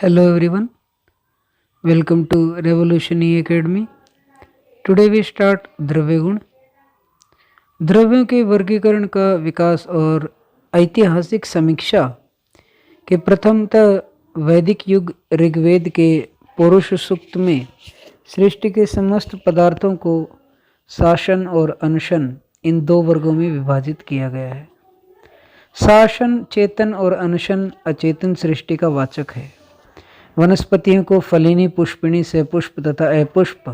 Hello everyone, welcome to Revolution E Academy. Today we start द्रव्य गुण। द्रव्यों के वर्गीकरण का विकास और ऐतिहासिक समीक्षा के प्रथमतः वैदिक युग ऋग्वेद के पुरुष सूक्त में सृष्टि के समस्त पदार्थों को शासन और अनशन इन दो वर्गों में विभाजित किया गया है। शासन चेतन और अनशन अचेतन सृष्टि का वाचक है। वनस्पतियों को फलिनी, पुष्पिणी, सपुष्प तथा अपुष्प,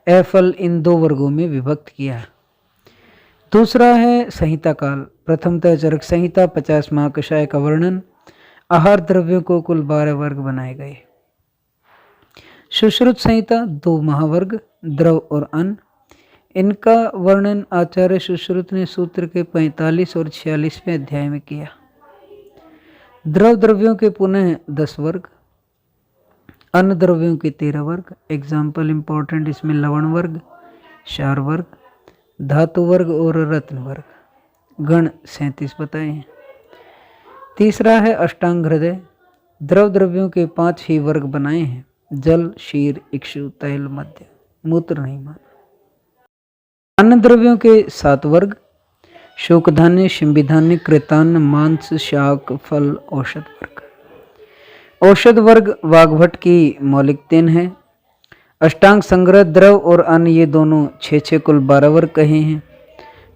अफल इन दो वर्गों में विभक्त किया। दूसरा है संहिता काल। प्रथमतः चरक संहिता 50 महाकषाय का वर्णन। आहार द्रव्यों को कुल 12 वर्ग बनाए गए। सुश्रुत संहिता 2 महावर्ग, द्रव और अन्न। इनका वर्णन आचार्य सुश्रुत ने सूत्र के 45 और 46वें अध्याय में किया। द्रव द्रव्यों के पुनः 10 वर्ग, अन्न द्रव्यों के 13 वर्ग। एग्जाम्पल इंपॉर्टेंट इसमें लवण वर्ग, क्षार वर्ग, धातु वर्ग और रत्न वर्ग। गण 37 बताए हैं। तीसरा है अष्टांग हृदय। द्रव द्रव्यों के 5 ही वर्ग बनाए हैं, जल, क्षीर, इक्षु, तैल, मध्य, मूत्र नहीं माना। अन्न द्रव्यों के 7 वर्ग, शोक धान्य, शिंबी धान्य, कृतान्न, मांस, शाक, फल, औषध वर्ग। औषध वर्ग वाग्भट की मौलिक देन है। अष्टांग संग्रह द्रव और अन्न ये दोनों 6 कुल 12 वर्ग कहे हैं।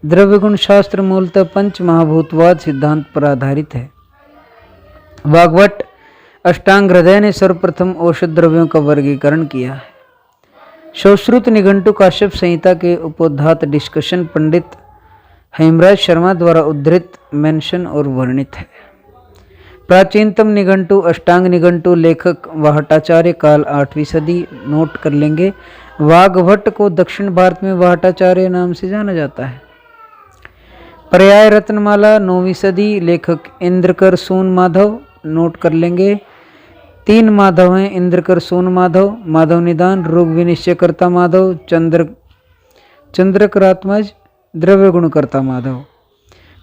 द्रव्य गुण शास्त्र मूलतः पंच महाभूतवाद सिद्धांत पर आधारित है। वाग्भट अष्टांग हृदय ने सर्वप्रथम औषध द्रव्यों का वर्गीकरण किया है। सुश्रुत निघंटु काश्यप संहिता के उपोद्घात डिस्कशन पंडित हेमराज शर्मा द्वारा उद्धृत मेंशन और वर्णित है। प्राचीनतम निघंटु अष्टांग निघंटु, लेखक वाहटाचार्य, काल 8वीं सदी। नोट कर लेंगे, वाग्भट को दक्षिण भारत में वाहटाचार्य नाम से जाना जाता है। पर्याय रत्नमाला 9वीं सदी, लेखक इंद्रकर सून माधव। नोट कर लेंगे, 3 माधव हैं, इंद्रकर सून माधव, माधव निदान, रोग विनिश्चयकर्ता माधव, चंद्रकरात्मज, द्रव्य गुणकर्ता माधव।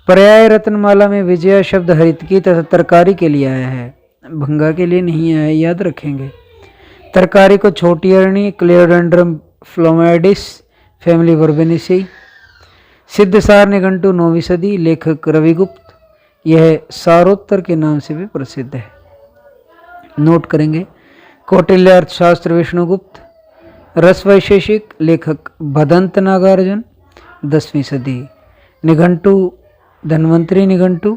पर्याय रत्नमाला में विजया शब्द हरितकी तथा तरकारी के लिए आया है, भंगा के लिए नहीं आया, याद रखेंगे। तरकारी को छोटी अरणी, क्लियोडेंड्रम फ्लोमैडिस, फैमिली वर्बेनिसी। सिद्धसार निघंटु 9वीं सदी, लेखक रविगुप्त। यह सारोत्तर के नाम से भी प्रसिद्ध है। नोट करेंगे, कौटिल्य अर्थशास्त्र विष्णुगुप्त। रस वैशेषिक, लेखक भदंत नागार्जुन, 10वीं सदी। निघंटु धन्वंतरी निघंटु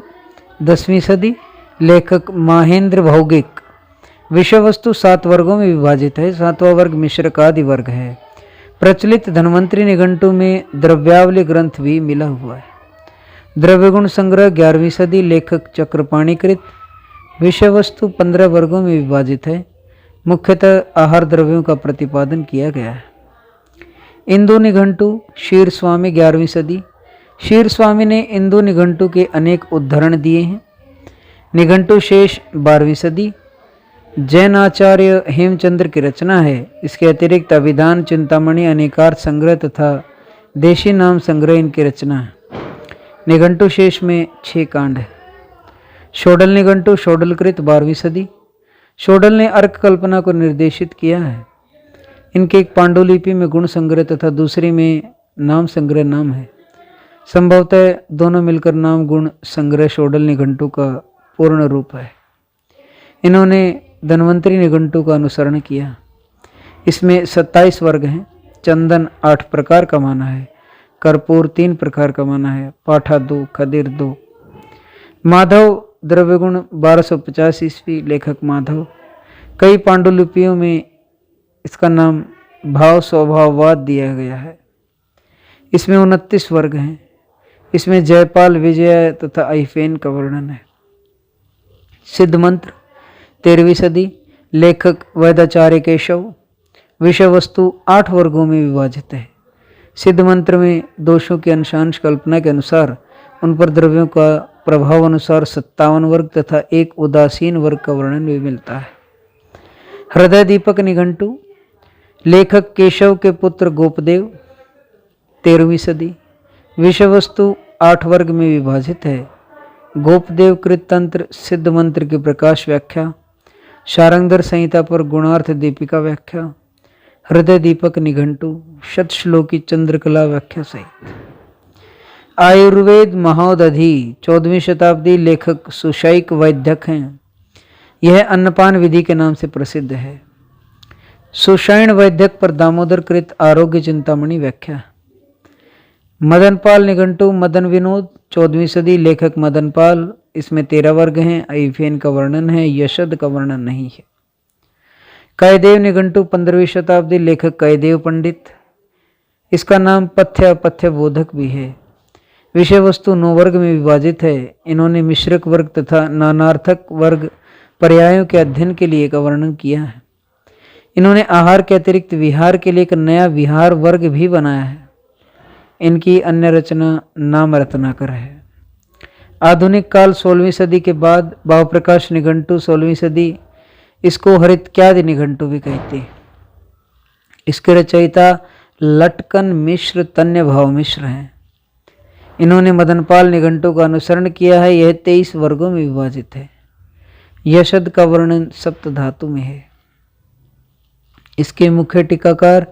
10वीं सदी, लेखक माहेंद्र भौगिक। विषय वस्तु 7 वर्गों में विभाजित है। 7वां वर्ग मिश्रक आदि वर्ग है। प्रचलित धन्वंतरी निघंटु में द्रव्यावली ग्रंथ भी मिला हुआ है। द्रव्य गुण संग्रह 11वीं सदी, लेखक चक्रपाणीकृत। विषय वस्तु 15 वर्गों में विभाजित है। मुख्यतः आहार द्रव्यों का प्रतिपादन किया गया है। इंदु निघंटु क्षीर स्वामी 11वीं सदी। क्षीर स्वामी ने इंदु निघंटु के अनेक उद्धरण दिए हैं। निघंटु शेष 12वीं सदी, जैन आचार्य हेमचंद्र की रचना है। इसके अतिरिक्त अभिधान, चिंतामणि, अनेकार्थ संग्रह तथा देशी नाम संग्रह इनकी रचना है। निघंटु शेष में 6 कांड है। शोडल निघंटु शोडलकृत 12वीं सदी। शोडल ने अर्क कल्पना को निर्देशित किया है। इनके एक पांडुलिपि में गुण संग्रह तथा दूसरी में नाम संग्रह नाम है। संभवतः दोनों मिलकर नाम गुण संग्रह शोडल निघंटु का पूर्ण रूप है। इन्होंने धन्वंतरी निघंटु का अनुसरण किया। इसमें 27 वर्ग हैं। चंदन 8 प्रकार का माना है, कर्पूर 3 प्रकार का माना है, पाठा 2, खदीर 2। माधव द्रव्य गुण 1250 ईस्वी, लेखक माधव। कई पांडुलिपियों में इसका नाम भाव स्वभाववाद दिया गया है। इसमें 29 वर्ग हैं। इसमें जयपाल, विजय तथा अहिफेन का वर्णन है। सिद्ध मंत्र 13वीं सदी, लेखक वैदाचार्य केशव। विषय वस्तु 8 वर्गों में विभाजित है। सिद्ध मंत्र में दोषों की अंशांश कल्पना के अनुसार उन पर द्रव्यों का प्रभाव अनुसार 57 वर्ग तथा एक उदासीन वर्ग का वर्णन भी मिलता है। हृदय दीपक निघंटु, लेखक केशव के पुत्र गोपदेव, 13वीं सदी। विषय वस्तु 8 वर्ग में विभाजित है। गोपदेव कृत तंत्र, सिद्ध मंत्र की प्रकाश व्याख्या, शारंगधर संहिता पर गुणार्थ दीपिका व्याख्या, हृदय दीपक निघंटु, शतश्लोकी चंद्रकला व्याख्या सहित। आयुर्वेद महोदधि 14वीं शताब्दी लेखक सुशैक वैद्यक हैं। यह अन्नपान विधि के नाम से प्रसिद्ध है। सुषैण वैद्यक पर दामोदर कृत आरोग्य चिंतामणि व्याख्या। मदनपाल निघंटु मदन विनोद 14वीं सदी लेखक मदनपाल, इसमें 13 वर्ग हैं। आईफेन का वर्णन है, यशद का वर्णन नहीं है। कायदेव निघंटु 15वीं शताब्दी लेखक कायदेव पंडित, इसका नाम पथ्य अपथ्य बोधक भी है। विषय वस्तु 9 वर्ग में विभाजित है। इन्होंने मिश्रक वर्ग तथा नानार्थक वर्ग पर्यायों के अध्ययन के लिए का वर्णन किया है। इन्होंने आहार के अतिरिक्त विहार के लिए एक नया विहार वर्ग भी बनाया है। इनकी अन्य रचना नाम रत्नाकर है। आधुनिक काल 16वीं सदी के बाद भावप्रकाश निघंटु 16वीं सदी, इसको हरित्यादि निघंटु भी कहते हैं। इसके रचयिता लटकन मिश्र तन्य भाव मिश्र हैं। इन्होंने मदनपाल निघंटु का अनुसरण किया है। यह 23 वर्गों में विभाजित है। यशद का वर्णन सप्त धातु में है। इसके मुख्य टीकाकार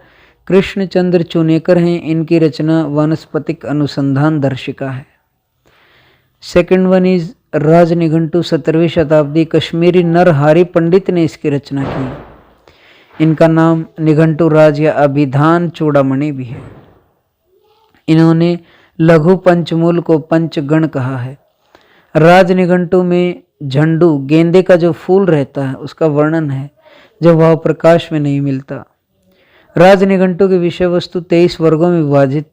कृष्णचंद्र चुनेकर हैं। इनकी रचना वानस्पतिक अनुसंधान दर्शिका है। सेकंड वन इज राज निघंटु 17वीं शताब्दी, कश्मीरी नरहारी पंडित ने इसकी रचना की। इनका नाम निघंटु राज या अभिधान चूड़ामणि भी है। इन्होंने लघु पंचमूल को पंचगण कहा है। राज निघंटु में झंडू गेंदे का जो फूल रहता है उसका वर्णन है, जो भाव प्रकाश में नहीं मिलता। राज निघंटु की विषय वस्तु 23 वर्गों में विभाजित।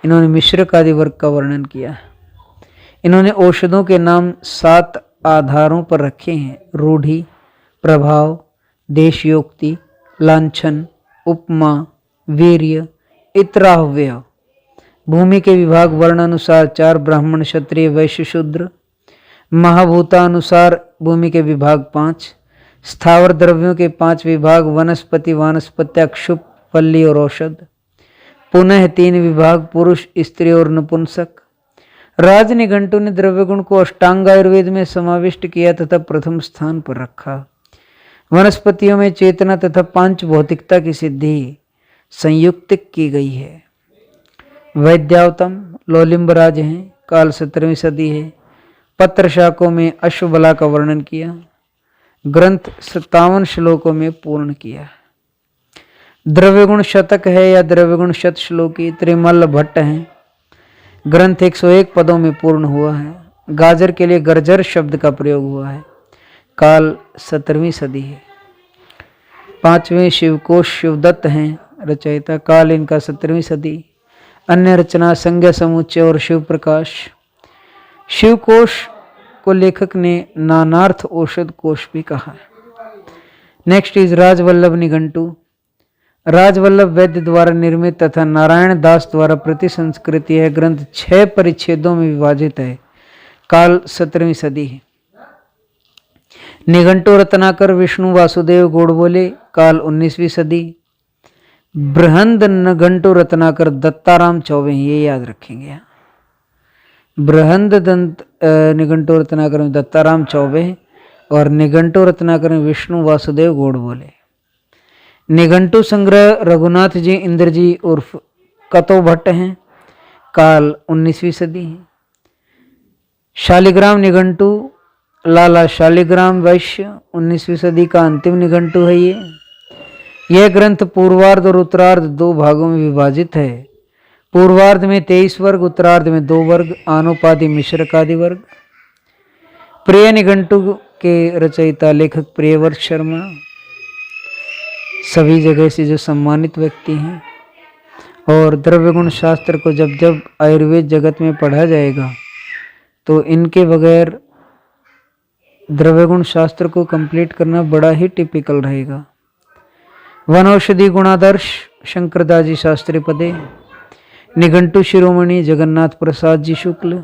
इन्होंने मिश्रक आदि वर्ग का वर्णन किया है। इन्होंने औषधों के नाम 7 आधारों पर रखे हैं: रूढ़ि, प्रभाव, देशयोक्ति, लांछन, उपमा, वीर्य, इत्राह्वय। भूमि के विभाग वर्णानुसार 4 ब्राह्मण क्षत्रिय वैश्य शूद्र। महाभूतानुसार भूमि के विभाग 5। स्थावर द्रव्यों के 5 विभाग वनस्पति, वानस्पत्य, क्षुप, पल्ली और औषध। पुनः 3 विभाग पुरुष, स्त्री और नपुंसक। राज निघंटु ने द्रव्यगुण को अष्टांग आयुर्वेद में समाविष्ट किया तथा प्रथम स्थान पर रखा। वनस्पतियों में चेतना तथा पांच भौतिकता की सिद्धि संयुक्त की गई है। वैद्यावतम लोलिम्बराज हैं, काल 17वीं सदी है। पत्र शाकों में अश्वबला का वर्णन किया। ग्रंथ 57 श्लोकों में पूर्ण किया। द्रव्यगुण शतक है या द्रव्यगुण शत श्लोकी त्रिमल्ल भट्ट हैं। ग्रंथ 101 पदों में पूर्ण हुआ है। गाजर के लिए गर्जर शब्द का प्रयोग हुआ है। काल 17वीं सदी है। 5वें शिवकोश शिवदत्त हैं रचयिता, काल इनका 17वीं सदी। अन्य रचना संज्ञा समुच्चय और शिव प्रकाश। शिवकोश को लेखक ने नानार्थ औषध कोश भी कहा है। Next is Rajvallabh Nighantu. राजवल्लभ वैद्य द्वारा निर्मित तथा नारायण दास द्वारा प्रति संस्कृति है। ग्रंथ 6 परिच्छेदों में विभाजित है। काल 17वीं सदी है। निघंटु रत्नाकर विष्णु वासुदेव गोडबोले, काल 19वीं सदी। बृहंद निघंटु रत्नाकर दत्ताराम चौबे, ये याद रखेंगे यहाँ। बृहंद निघंटु रत्नाकर में दत्ताराम चौबे और निघंटु रत्नाकर में विष्णु वासुदेव गोडबोले। निघंटु संग्रह रघुनाथ जी इंद्र जी उर्फ कतो भट्ट हैं, काल 19वीं सदी है। शालिग्राम निघंटु लाला शालिग्राम वैश्य, 19वीं सदी का अंतिम निघंटु है ये। यह ग्रंथ पूर्वार्ध और उत्तरार्ध 2 भागों में विभाजित है। पूर्वार्ध में 23 वर्ग, उत्तरार्ध में 2 वर्ग, आनुपाति मिश्रक आदि वर्ग। प्रिय निघंटु के रचयिता लेखक प्रियव्रत शर्मा, सभी जगह से जो सम्मानित व्यक्ति हैं। और द्रव्यगुण शास्त्र को जब जब आयुर्वेद जगत में पढ़ा जाएगा तो इनके बगैर द्रव्यगुण शास्त्र को कंप्लीट करना बड़ा ही टिपिकल रहेगा। वनौषधि गुणादर्श शंकरदास जी शास्त्री पदे। निघंटु शिरोमणि जगन्नाथ प्रसाद जी शुक्ल।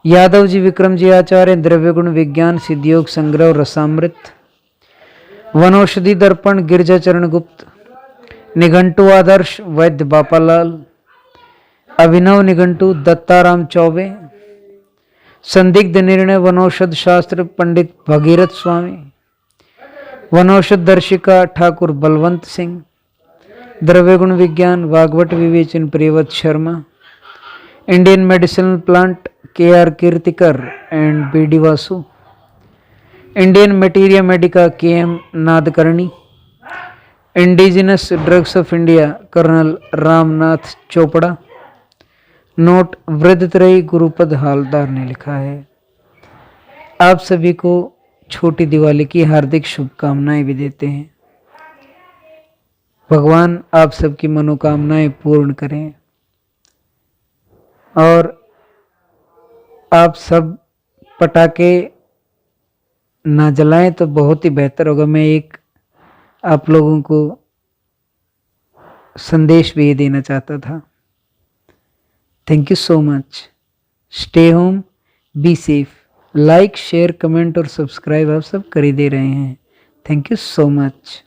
यादव जी विक्रम जी आचार्य द्रव्यगुण विज्ञान सिद्धयोग संग्रह और रसामृत। वनौषधि दर्पण गिरजाचरण गुप्त। निघंटु आदर्श वैद्य बापालाल। अभिनव निघंटु दत्ताराम चौबे। संदिग्ध निर्णय वनौषध शास्त्र पंडित भगीरथ स्वामी। वनौषध दर्शिका ठाकुर बलवंत सिंह। द्रव्य गुण विज्ञान वागवट विवेचन Priyavrat Sharma. Indian medicinal plant KR Kirtikar and BD Vasu. Indian materia medica KM Nadkarni. Indigenous drugs of India colonel Ramnath Chopra. Note वृद्धत्रयी गुरुपद हालदार ने लिखा है। आप सभी को छोटी दिवाली की हार्दिक शुभकामनाएं भी देते हैं। भगवान आप सबकी मनोकामनाएं पूर्ण करें और आप सब पटाखे ना जलाएं तो बहुत ही बेहतर होगा। मैं एक आप लोगों को संदेश भी देना चाहता था। Thank you so much. Stay home, be safe. Like share comment और सब्सक्राइब आप सब कर ही दे रहे हैं। Thank you so much.